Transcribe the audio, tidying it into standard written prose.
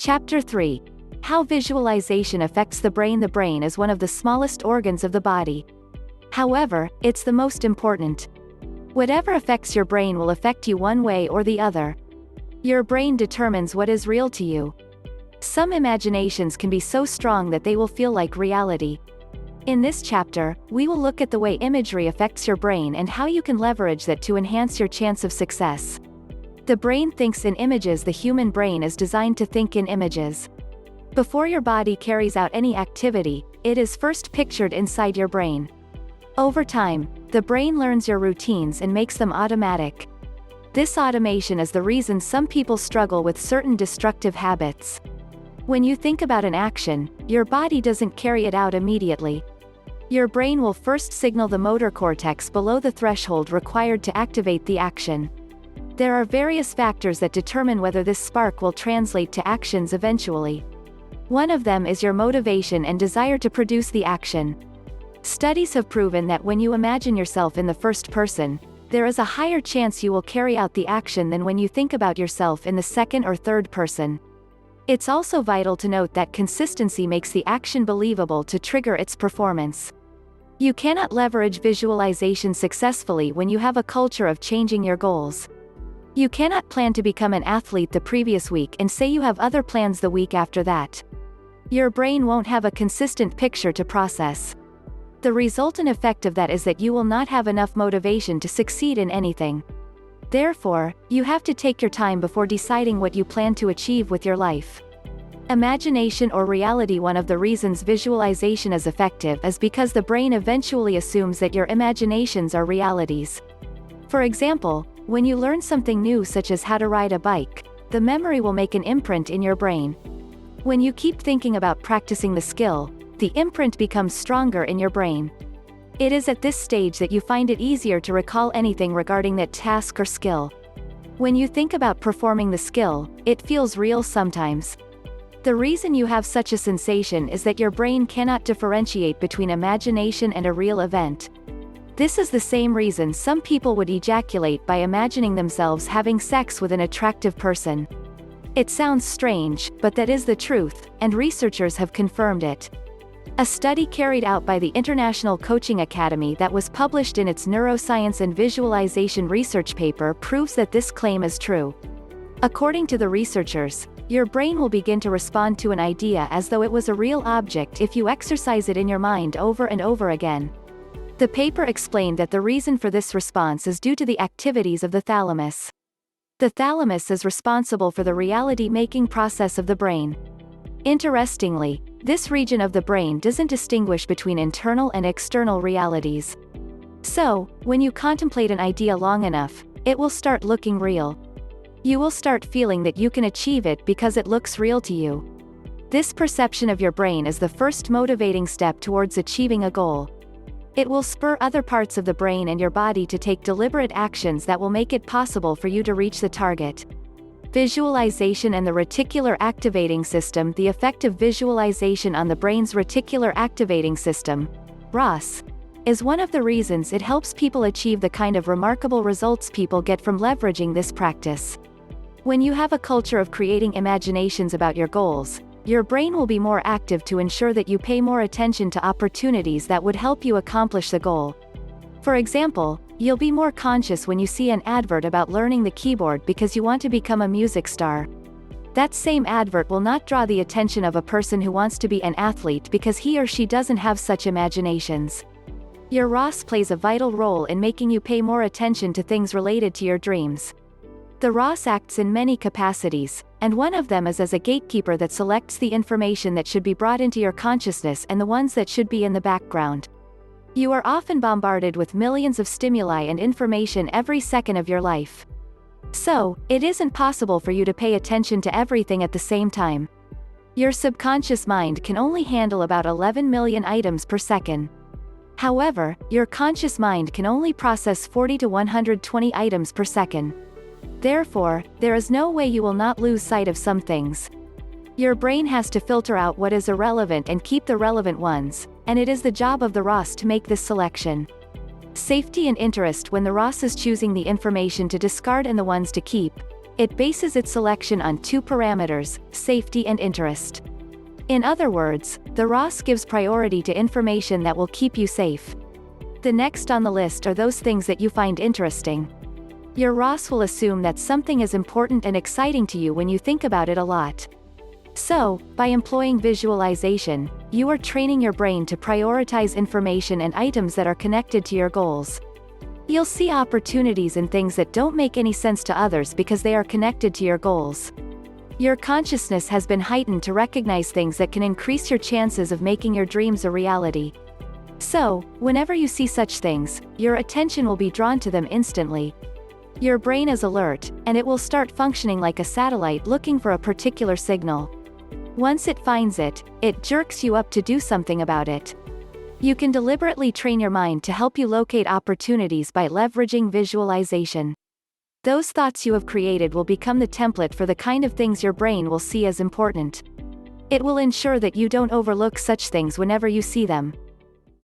Chapter 3. How visualization affects the brain. The brain is one of the smallest organs of the body. However, it's the most important. Whatever affects your brain will affect you one way or the other. Your brain determines what is real to you. Some imaginations can be so strong that they will feel like reality. In this chapter, we will look at the way imagery affects your brain and how you can leverage that to enhance your chance of success. The brain thinks in images. The human brain is designed to think in images. Before your body carries out any activity, it is first pictured inside your brain. Over time, the brain learns your routines and makes them automatic. This automation is the reason some people struggle with certain destructive habits. When you think about an action, your body doesn't carry it out immediately. Your brain will first signal the motor cortex below the threshold required to activate the action. There are various factors that determine whether this spark will translate to actions eventually. One of them is your motivation and desire to produce the action. Studies have proven that when you imagine yourself in the first person, there is a higher chance you will carry out the action than when you think about yourself in the second or third person. It's also vital to note that consistency makes the action believable to trigger its performance. You cannot leverage visualization successfully when you have a culture of changing your goals. You cannot plan to become an athlete the previous week and say you have other plans the week after that. Your brain won't have a consistent picture to process. The resultant effect of that is that you will not have enough motivation to succeed in anything. Therefore, you have to take your time before deciding what you plan to achieve with your life. Imagination or reality. One of the reasons visualization is effective is because the brain eventually assumes that your imaginations are realities. For example, when you learn something new such as how to ride a bike, the memory will make an imprint in your brain. When you keep thinking about practicing the skill, the imprint becomes stronger in your brain. It is at this stage that you find it easier to recall anything regarding that task or skill. When you think about performing the skill, it feels real sometimes. The reason you have such a sensation is that your brain cannot differentiate between imagination and a real event. This is the same reason some people would ejaculate by imagining themselves having sex with an attractive person. It sounds strange, but that is the truth, and researchers have confirmed it. A study carried out by the International Coaching Academy that was published in its Neuroscience and Visualization research paper proves that this claim is true. According to the researchers, your brain will begin to respond to an idea as though it was a real object if you exercise it in your mind over and over again. The paper explained that the reason for this response is due to the activities of the thalamus. The thalamus is responsible for the reality-making process of the brain. Interestingly, this region of the brain doesn't distinguish between internal and external realities. So, when you contemplate an idea long enough, it will start looking real. You will start feeling that you can achieve it because it looks real to you. This perception of your brain is the first motivating step towards achieving a goal. It will spur other parts of the brain and your body to take deliberate actions that will make it possible for you to reach the target. Visualization and the reticular activating system. The effect of visualization on the brain's reticular activating system, RAS, is one of the reasons it helps people achieve the kind of remarkable results people get from leveraging this practice. When you have a culture of creating imaginations about your goals, your brain will be more active to ensure that you pay more attention to opportunities that would help you accomplish the goal. For example, you'll be more conscious when you see an advert about learning the keyboard because you want to become a music star. That same advert will not draw the attention of a person who wants to be an athlete because he or she doesn't have such imaginations. Your RAS plays a vital role in making you pay more attention to things related to your dreams. The RAS acts in many capacities, and one of them is as a gatekeeper that selects the information that should be brought into your consciousness and the ones that should be in the background. You are often bombarded with millions of stimuli and information every second of your life. So, it isn't possible for you to pay attention to everything at the same time. Your subconscious mind can only handle about 11 million items per second. However, your conscious mind can only process 40 to 120 items per second. Therefore, there is no way you will not lose sight of some things. Your brain has to filter out what is irrelevant and keep the relevant ones, and it is the job of the RAS to make this selection. Safety and interest. When the RAS is choosing the information to discard and the ones to keep, It bases its selection on two parameters, safety and interest. In other words, the ROS gives priority to information that will keep you safe. The next on the list are those things that you find interesting. Your ROS will assume that something is important and exciting to you when you think about it a lot. So, by employing visualization, you are training your brain to prioritize information and items that are connected to your goals. You'll see opportunities in things that don't make any sense to others because they are connected to your goals. Your consciousness has been heightened to recognize things that can increase your chances of making your dreams a reality. So, whenever you see such things, your attention will be drawn to them instantly. Your brain is alert, and it will start functioning like a satellite looking for a particular signal. Once it finds it, it jerks you up to do something about it. You can deliberately train your mind to help you locate opportunities by leveraging visualization. Those thoughts you have created will become the template for the kind of things your brain will see as important. It will ensure that you don't overlook such things whenever you see them.